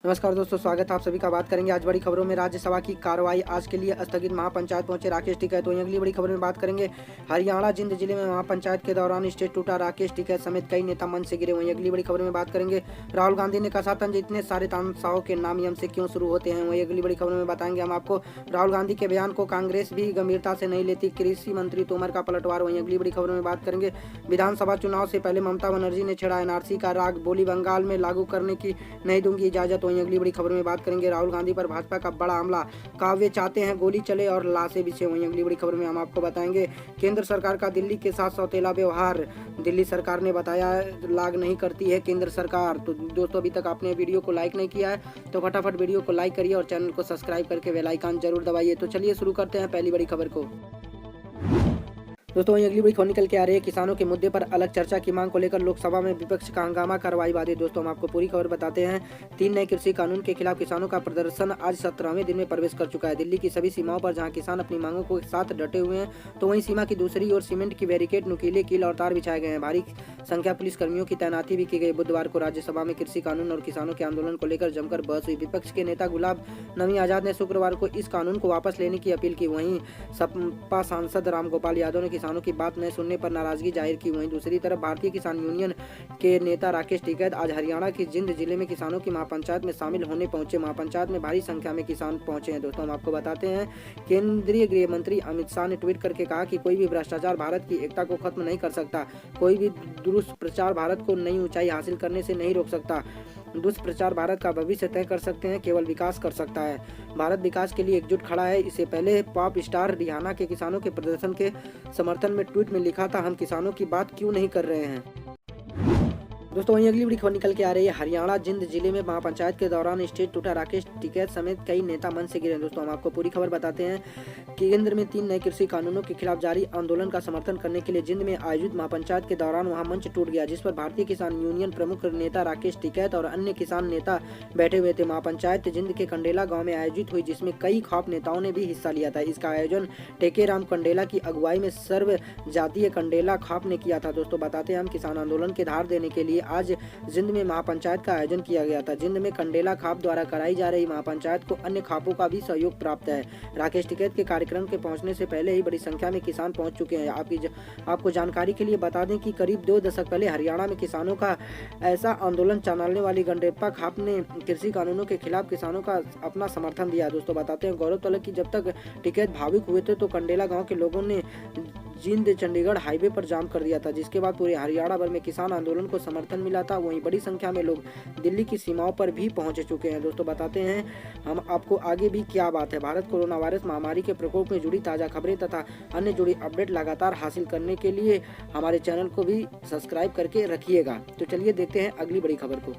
नमस्कार दोस्तों, स्वागत है आप सभी का। बात करेंगे आज बड़ी खबरों में। राज्यसभा की कार्रवाई आज के लिए स्थगित, महापंचायत पहुंचे राकेश टिकैत। वहीं अगली बड़ी खबर में बात करेंगे हरियाणा जिंद जिले में महापंचायत के दौरान स्टेज टूटा, राकेश टिकैत समेत कई नेता मंच से गिरे। वहीं अगली बड़ी खबर में बात करेंगे राहुल गांधी ने कहा तंज इतने सारे तानाशाहों के नाम यम से क्यों शुरू होते हैं। वहीं अगली बड़ी खबर में बताएंगे हम आपको राहुल गांधी के बयान को कांग्रेस भी गंभीरता से नहीं लेती, कृषि मंत्री तोमर का पलटवार। वहीं अगली बड़ी खबर में बात करेंगे विधानसभा चुनाव से पहले ममता बनर्जी ने छेड़ा एनआरसी का राग, बोली बंगाल में लागू करने की नहीं दूंगी इजाजत। वहीं अगली बड़ी खबर में बात करेंगे राहुल गांधी पर भाजपा का बड़ा हमला, काव्य चाहते हैं गोली चले और लाशें बिछे। वहीं अगली बड़ी खबर में हम आपको बताएंगे केंद्र सरकार का दिल्ली के साथ सौतेला व्यवहार, दिल्ली सरकार ने बताया लाग नहीं करती है केंद्र सरकार। तो दोस्तों, अभी तक आपने वीडियो को लाइक नहीं किया है तो फटाफट वीडियो को लाइक करिए और चैनल को सब्सक्राइब करके बेल आइकन जरूर दबाइए। तो चलिए शुरू करते हैं पहली बड़ी खबर को। दोस्तों, वहीं अगली बड़ी खबर निकल के आ रही है किसानों के मुद्दे पर अलग चर्चा की मांग को लेकर लोकसभा में विपक्ष का हंगामा, कार्रवाई बाधित। दोस्तों, हम आपको पूरी खबर बताते हैं। 3 नए कृषि कानून के खिलाफ किसानों का प्रदर्शन आज 17वें दिन में प्रवेश कर चुका है। दिल्ली की सभी सीमाओं पर जहां किसान अपनी मांगों के साथ डटे हुए हैं, तो वहीं सीमा की दूसरी ओर सीमेंट की बैरिकेड, नुकीले कील और तार बिछाए गए हैं। भारी संख्या पुलिस कर्मियों की तैनाती भी की गई। बुधवार को राज्यसभा में कृषि कानून और किसानों के आंदोलन को लेकर जमकर बहस हुई। विपक्ष के नेता गुलाब नबी आजाद ने शुक्रवार को इस कानून को वापस लेने की अपील की। वहीं सपा सांसद रामगोपाल यादव ने किसानों की बात न सुनने पर नाराजगी जाहिर की। वहीं दूसरी तरफ भारतीय किसान यूनियन के नेता राकेश टिकैत आज हरियाणा के जिंद जिले में किसानों की महापंचायत में शामिल होने पहुंचे। महापंचायत में भारी संख्या में किसान पहुंचे हैं। दोस्तों, हम आपको बताते हैं केंद्रीय गृह मंत्री अमित शाह ने ट्वीट करके कहा कि कोई भी भ्रष्टाचार भारत की एकता को खत्म नहीं कर सकता, कोई भी दुष्प्रचार भारत को नई ऊंचाई हासिल करने से नहीं रोक सकता। दुष्प्रचार भारत का भविष्य तय कर सकते हैं, केवल विकास कर सकता है। भारत विकास के लिए एकजुट खड़ा है। इससे पहले पॉप स्टार रिहाना के किसानों के प्रदर्शन के समर्थन में ट्वीट में लिखा था, हम किसानों की बात क्यों नहीं कर रहे हैं। दोस्तों, वहीं अगली बड़ी खबर निकल के आ रही है हरियाणा जिंद जिले में महापंचायत के दौरान स्टेज टूटा, राकेश टिकैत समेत कई नेता मंच से गिरे। दोस्तों, हम आपको पूरी खबर बताते हैं। केंद्र में 3 नए कृषि कानूनों के खिलाफ जारी आंदोलन का समर्थन करने के लिए जिंद में आयोजित महापंचायत के दौरान वहां मंच टूट गया, जिस पर भारतीय किसान यूनियन प्रमुख नेता राकेश टिकैत और अन्य किसान नेता बैठे हुए थे। महापंचायत जिंद के कंडेला गाँव में आयोजित हुई, जिसमें कई खाप नेताओं ने भी हिस्सा लिया था। इसका आयोजन टेकेराम कंडेला की अगुवाई में सर्व जातीय कंडेला खाप ने किया था। दोस्तों, बताते हैं हम किसान आंदोलन के धार देने के लिए आज जिंद में महापंचायत का आयोजन किया गया था। जिंद में कंडेला खाप द्वारा कराई जा रही महापंचायत को अन्य खापों का भी सहयोग प्राप्त है। राकेश टिकैत के कार्यक्रम के पहुंचने से पहले ही बड़ी संख्या में किसान पहुंच चुके हैं। आपको जानकारी के लिए बता दें कि करीब 2 दशक पहले हरियाणा में किसानों का ऐसा आंदोलन चलाने वाली गंडेप्पा खाप ने कृषि कानूनों के खिलाफ किसानों का अपना समर्थन दिया। दोस्तों, बताते हैं गौरतलब कि जब तक टिकैत भावुक हुए थे तो कंडेला गाँव के लोगों ने जिंद चंडीगढ़ हाईवे पर जाम कर दिया था, जिसके बाद पूरे हरियाणा भर में किसान आंदोलन को समर्थन मिला था। वहीं बड़ी संख्या में लोग दिल्ली की सीमाओं पर भी पहुंच चुके हैं। दोस्तों, बताते हैं हम आपको आगे भी क्या बात है। भारत कोरोना वायरस महामारी के प्रकोप में जुड़ी ताज़ा खबरें तथा अन्य जुड़ी अपडेट लगातार हासिल करने के लिए हमारे चैनल को भी सब्सक्राइब करके रखिएगा। तो चलिए देखते हैं अगली बड़ी खबर को।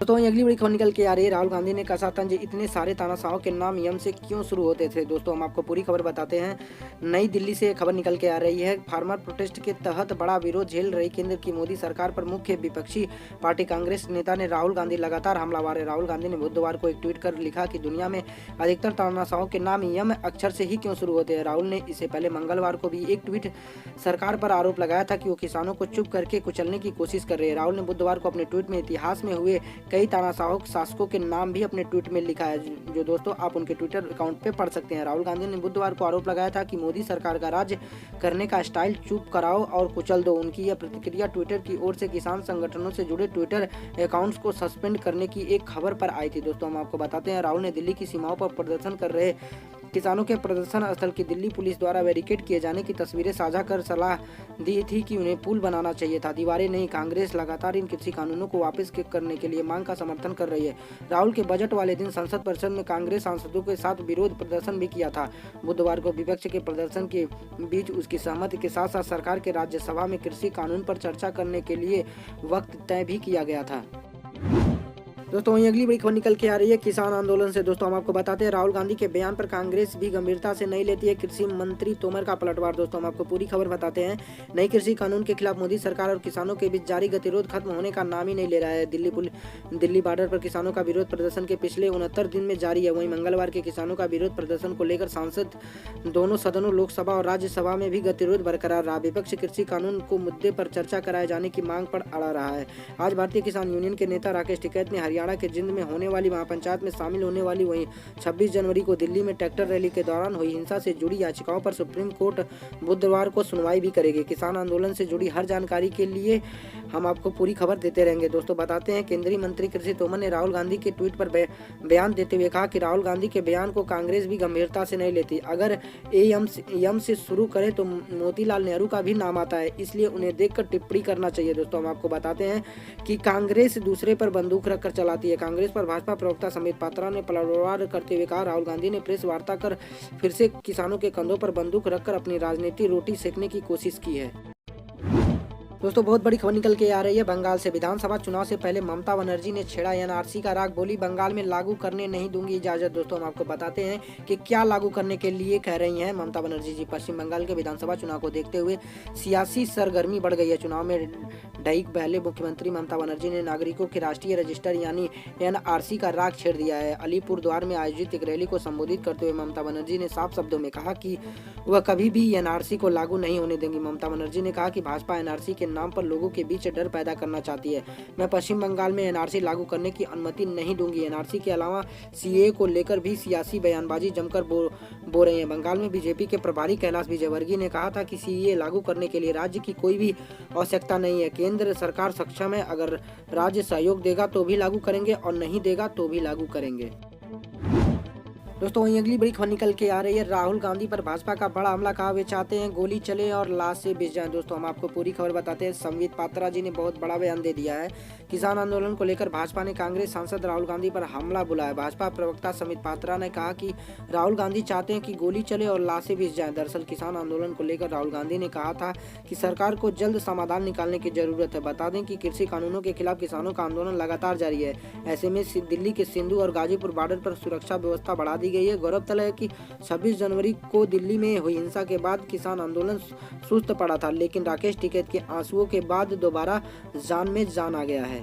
तो अगली बड़ी खबर निकल के आ रही है राहुल गांधी ने कहा तंज इतने सारे तानाशाहों के नाम यम से क्यों शुरू होते थे। दोस्तों, हम आपको पूरी खबर बताते हैं। नई दिल्ली से खबर निकल के आ रही है। फार्मर प्रोटेस्ट के तहत बड़ा विरोध झेल रही केंद्र की मोदी सरकार पर मुख्य विपक्षी पार्टी कांग्रेस नेता ने राहुल गांधी लगातार हमलावर है। राहुल गांधी ने बुधवार को एक ट्वीट कर लिखा कि दुनिया में अधिकतर तानाशाहों के नाम यम अक्षर से ही क्यों शुरू होते हैं। राहुल ने इससे पहले मंगलवार को भी एक ट्वीट सरकार पर आरोप लगाया था कि वो किसानों को चुप करके कुचलने की कोशिश कर रही है। राहुल ने बुधवार को अपने ट्वीट में इतिहास में हुए कई तानाशाह शासकों के नाम भी अपने ट्वीट में लिखा है, जो दोस्तों आप उनके ट्विटर अकाउंट पे पढ़ सकते हैं। राहुल गांधी ने बुधवार को आरोप लगाया था कि मोदी सरकार का राज्य करने का स्टाइल चुप कराओ और कुचल दो। उनकी यह प्रतिक्रिया ट्विटर की ओर से किसान संगठनों से जुड़े ट्विटर अकाउंट्स को सस्पेंड करने की एक खबर पर आई थी। दोस्तों, हम आपको बताते हैं राहुल ने दिल्ली की सीमाओं पर प्रदर्शन कर रहे किसानों के प्रदर्शन स्थल की दिल्ली पुलिस द्वारा बैरिकेड किए जाने की तस्वीरें साझा कर सलाह दी थी कि उन्हें पुल बनाना चाहिए था, दीवारें नहीं। कांग्रेस लगातार इन कृषि कानूनों को वापस करने के लिए मांग का समर्थन कर रही है। राहुल के बजट वाले दिन संसद परिसर में कांग्रेस सांसदों के साथ विरोध प्रदर्शन भी किया था। बुधवार को विपक्ष के प्रदर्शन के बीच उसकी सहमति के साथ साथ सरकार के राज्यसभा में कृषि कानून पर चर्चा करने के लिए वक्त तय भी किया गया था। दोस्तों, वहीं अगली बड़ी खबर निकल के आ रही है किसान आंदोलन से। दोस्तों, हम आपको बताते हैं राहुल गांधी के बयान पर कांग्रेस भी गंभीरता से नहीं लेती है, कृषि मंत्री तोमर का पलटवार। दोस्तों, हम आपको पूरी खबर बताते हैं। नई कृषि कानून के खिलाफ मोदी सरकार और किसानों के बीच जारी गतिरोध खत्म होने का नाम ही नहीं ले रहा है। दिल्ली बॉर्डर पर किसानों का विरोध प्रदर्शन के पिछले 69 दिन में जारी है। वहीं मंगलवार के किसानों का विरोध प्रदर्शन को लेकर सांसद दोनों सदनों लोकसभा और राज्यसभा में भी गतिरोध बरकरार रहा। विपक्ष कृषि कानून को मुद्दे पर चर्चा कराए जाने की मांग पर अड़ा रहा है। आज भारतीय किसान यूनियन के नेता राकेश टिकैत ने हरियाणा हरियाणा के जिंद में होने वाली महापंचायत में शामिल होने वाली। वहीं 26 जनवरी को दिल्ली में ट्रैक्टर रैली के दौरान हुई हिंसा से जुड़ी याचिकाओं पर सुप्रीम कोर्ट बुधवार को सुनवाई भी करेगी। किसान आंदोलन से जुड़ी हर जानकारी के लिए हम आपको पूरी खबर देते रहेंगे। दोस्तों बताते हैं, केंद्रीय मंत्री कृषि तोमर ने राहुल गांधी के ट्वीट पर बयान देते हुए कहा कि राहुल गांधी के बयान को कांग्रेस भी गंभीरता से नहीं लेती। अगर एएम से शुरू करे तो मोतीलाल नेहरू का भी नाम आता है, इसलिए उन्हें देखकर टिप्पणी करना चाहिए। दोस्तों हम आपको बताते हैं कि कांग्रेस दूसरे पर बंदूक रखकर चलाती है। कांग्रेस पर भाजपा प्रवक्ता संबित पात्रा ने पलटवार करते हुए कहा, राहुल गांधी ने प्रेस वार्ता कर फिर से किसानों के कंधों पर बंदूक रखकर अपनी राजनीतिक रोटी सेकने की कोशिश की है। दोस्तों बहुत बड़ी खबर निकल के आ रही है बंगाल से। विधानसभा चुनाव से पहले ममता बनर्जी ने छेड़ा एनआरसी का राग, बोली बंगाल में लागू करने नहीं दूंगी इजाजत। दोस्तों हम आपको बताते हैं कि क्या लागू करने के लिए कह रही हैं ममता बनर्जी जी। पश्चिम बंगाल के विधानसभा चुनाव को देखते हुए सियासी सरगर्मी बढ़ गई है। चुनाव में ढाई पहले मुख्यमंत्री ममता बनर्जी ने नागरिकों के राष्ट्रीय रजिस्टर यानी एनआरसी का राग छेड़ दिया है। अलीपुरद्वार में आयोजित एक रैली को संबोधित करते हुए ममता बनर्जी ने साफ शब्दों में कहा कि वह कभी भी एनआरसी को लागू नहीं होने देंगी। ममता बनर्जी ने कहा कि भाजपा एनआरसी के नाम पर लोगों के बीच डर पैदा करना चाहती है। मैं पश्चिम बंगाल में एनआरसी लागू करने की अनुमति नहीं दूंगी। एनआरसी के अलावा सीएए को लेकर भी सियासी बयानबाजी जमकर बो रहे हैं। बंगाल में बीजेपी के प्रभारी कैलाश विजयवर्गीय ने कहा था कि सीएए लागू करने के लिए राज्य की कोई भी आवश्यकता नहीं है। केंद्र सरकार सक्षम है, अगर राज्य सहयोग देगा तो भी लागू करेंगे और नहीं देगा तो भी लागू करेंगे। दोस्तों वहीं अगली बड़ी खबर निकल के आ रही है, राहुल गांधी पर भाजपा का बड़ा हमला, कहा वे चाहते हैं गोली चले और लाश से भिज जाए। दोस्तों हम आपको पूरी खबर बताते हैं। संबित पात्रा जी ने बहुत बड़ा बयान दे दिया है। किसान आंदोलन को लेकर भाजपा ने कांग्रेस सांसद राहुल गांधी पर हमला बुलाया। भाजपा प्रवक्ता संबित पात्रा ने कहा कि राहुल गांधी चाहते हैं कि गोली चले और लाशें भिज जाए। दरअसल किसान आंदोलन को लेकर राहुल गांधी ने कहा था कि सरकार को जल्द समाधान निकालने की जरूरत है। बता दें कि कृषि कानूनों के खिलाफ किसानों का आंदोलन लगातार जारी है। ऐसे में दिल्ली के सिंधु और गाजीपुर बॉर्डर पर सुरक्षा व्यवस्था बढ़ा दी गई है। गौरतलब है कि 26 जनवरी को दिल्ली में हुई हिंसा के बाद किसान आंदोलन सुस्त पड़ा था, लेकिन राकेश टिकैत के आंसुओं के बाद दोबारा जान में जान आ गया है।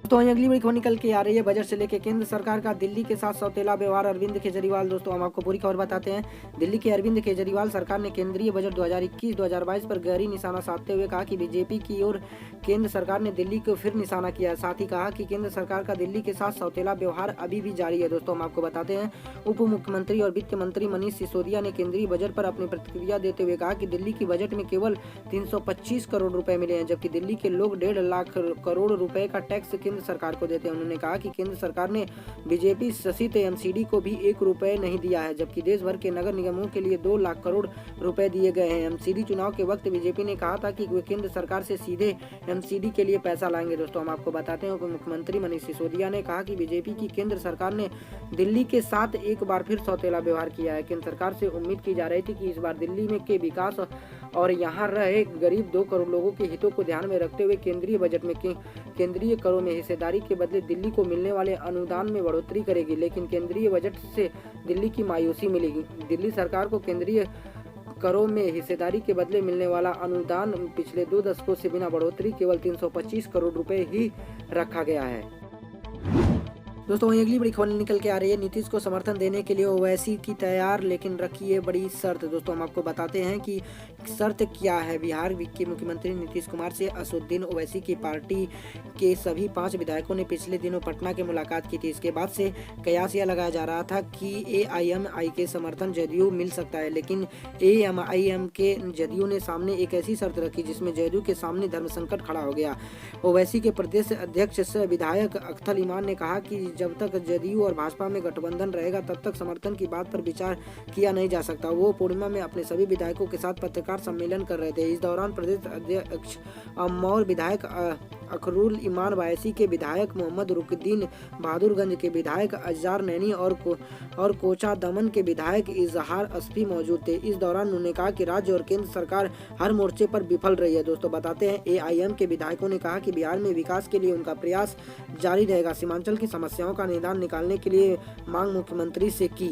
तो अगली बड़ी खबर निकल के आ रही है, बजट से लेकर केंद्र सरकार का दिल्ली के साथ सौतेला व्यवहार, अरविंद केजरीवाल। दोस्तों हम आपको पूरी खबर बताते हैं। दिल्ली के अरविंद केजरीवाल सरकार ने केंद्रीय बजट 2021-2022 पर गहरी निशाना साधते हुए कहा कि बीजेपी की ओर केंद्र सरकार ने दिल्ली को फिर निशाना किया। साथ ही कहा कि केंद्र सरकार का दिल्ली के साथ सौतेला व्यवहार अभी भी जारी है। दोस्तों हम आपको बताते हैं, उप मुख्यमंत्री और वित्त मंत्री मनीष सिसोदिया ने केंद्रीय बजट पर अपनी प्रतिक्रिया देते हुए कहा कि दिल्ली की बजट में केवल 325 करोड़ रुपए मिले हैं, जबकि दिल्ली के लोग 1.5 लाख करोड़ रुपए का टैक्स केंद्र सरकार को देते हैं। उन्होंने कहा कि केंद्र सरकार ने बीजेपी शासित एमसीडी को भी 1 रुपए नहीं दिया है, जबकि देश भर के नगर निगमों के लिए 2 लाख करोड़ रुपए दिए गए हैं। एमसीडी चुनाव के वक्त बीजेपी ने कहा था कि वे केंद्र सरकार से सीधे एमसीडी के लिए पैसा लाएंगे। दोस्तों हम आपको बताते हैं, उप मुख्यमंत्री मनीष सिसोदिया ने कहा कि बीजेपी की केंद्र सरकार ने दिल्ली के साथ एक बार फिर सौतेला व्यवहार किया है। केंद्र सरकार से उम्मीद की जा रही थी कि इस बार दिल्ली में के विकास और यहाँ रहे गरीब 2 करोड़ लोगों के हितों को ध्यान में रखते हुए केंद्रीय बजट में केंद्रीय करों में हिस्सेदारी के बदले दिल्ली को मिलने वाले अनुदान में बढ़ोतरी करेगी, लेकिन केंद्रीय बजट से दिल्ली की मायूसी मिलेगी। दिल्ली सरकार को केंद्रीय करों में हिस्सेदारी के बदले मिलने वाला अनुदान पिछले 2 दशकों से बिना बढ़ोतरी केवल 325 करोड़ रुपए ही रखा गया है। दोस्तों वहीं अगली बड़ी खबर निकल के आ रही है, नीतीश को समर्थन देने के लिए ओवैसी की तैयार, लेकिन रखी है बड़ी शर्त। दोस्तों हम आपको बताते हैं कि शर्त क्या है। बिहार के मुख्यमंत्री नीतीश कुमार से असदुद्दीन ओवैसी की पार्टी के सभी 5 विधायकों ने पिछले दिनों पटना के मुलाकात की थी। इसके बाद से कयास यह लगाया जा रहा था कि एआईएमआई के समर्थन जदयू मिल सकता है, लेकिन एआईएम के जदयू ने सामने एक ऐसी शर्त रखी जिसमें जदयू के सामने धर्म संकट खड़ा हो गया। ओवैसी के प्रदेश अध्यक्ष विधायक अख्तर ईमान ने कहा कि जब तक जदयू और भाजपा में गठबंधन रहेगा तब तक समर्थन की बात पर विचार किया नहीं जा सकता। वो पूर्णिमा में अपने सभी विधायकों के साथ पत्रकार सम्मेलन कर रहे थे। इस दौरान प्रदेश अध्यक्ष अमौर विधायक अखरुल ईमान, बायसी के विधायक मोहम्मद रुकद्दीन, बहादुरगंज के विधायक अजजार नैनी और कोचा दमन के विधायक इजहार अस्फी मौजूद थे। इस दौरान उन्होंने कहा कि राज्य और केंद्र सरकार हर मोर्चे पर विफल रही है। दोस्तों बताते हैं, एआईएम के विधायकों ने कहा कि बिहार में विकास के लिए उनका प्रयास जारी रहेगा। सीमांचल की समस्याओं का निदान निकालने के लिए मांग मुख्यमंत्री से की।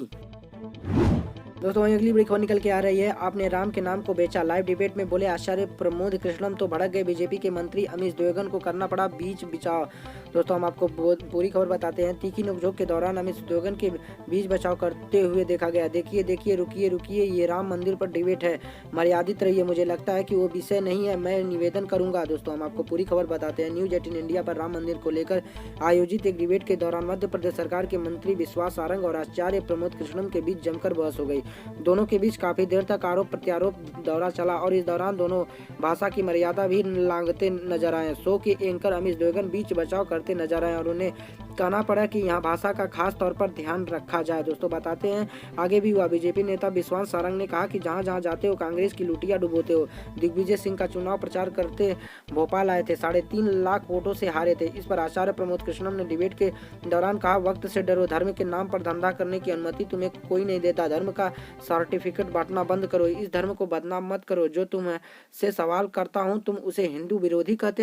दोस्तों वहीं अगली बड़ी खबर निकल के आ रही है, आपने राम के नाम को बेचा, लाइव डिबेट में बोले आचार्य प्रमोद कृष्णम तो भड़क गए। बीजेपी के मंत्री अमीश द्विवेदी को करना पड़ा बीच बिचाव। दोस्तों हम आपको पूरी खबर बताते हैं। तीखी नोकझोंक के दौरान अमित स्लोगन के बीच बचाव करते हुए देखा गया। देखिए देखिए रुकिए रुकिए, ये राम मंदिर पर डिबेट है, मर्यादित रहिए। मुझे लगता है कि वो विषय नहीं है, मैं निवेदन करूंगा। दोस्तों हम आपको पूरी खबर बताते हैं। न्यूज 18 इंडिया पर राम मंदिर को लेकर आयोजित एक डिबेट के दौरान मध्य प्रदेश सरकार के मंत्री विश्वास सारंग और आचार्य प्रमोद कृष्णम के बीच जमकर बहस हो गई। दोनों के बीच काफी देर तक आरोप प्रत्यारोप दौरा चला और इस दौरान दोनों भाषा की मर्यादा भी लांघते नजर आए। शो के एंकर अमित द्विवेदी बीच बचाव करते नजर आए और उन्हें कहना पड़ा कि यहाँ भाषा का खास तौर पर ध्यान रखा जाए। दोस्तों बताते हैं आगे भी हुआ। बीजेपी नेता विश्वास सारंग ने कहा कि जहाँ जहाँ जाते हो कांग्रेस की लुटिया डुबोते हो। दिग्विजय सिंह का चुनाव प्रचार करते भोपाल आए थे, 3.5 लाख वोटों से हारे थे। इस पर आचार्य प्रमोद कृष्णम ने डिबेट के दौरान कहा, वक्त से डरो, धर्म के नाम पर धंधा करने की अनुमति तुम्हें कोई नहीं देता। धर्म का सर्टिफिकेट बांटना बंद करो, इस धर्म को बदनाम मत करो। जो तुम से सवाल करता हूँ तुम उसे हिंदू विरोधी कहते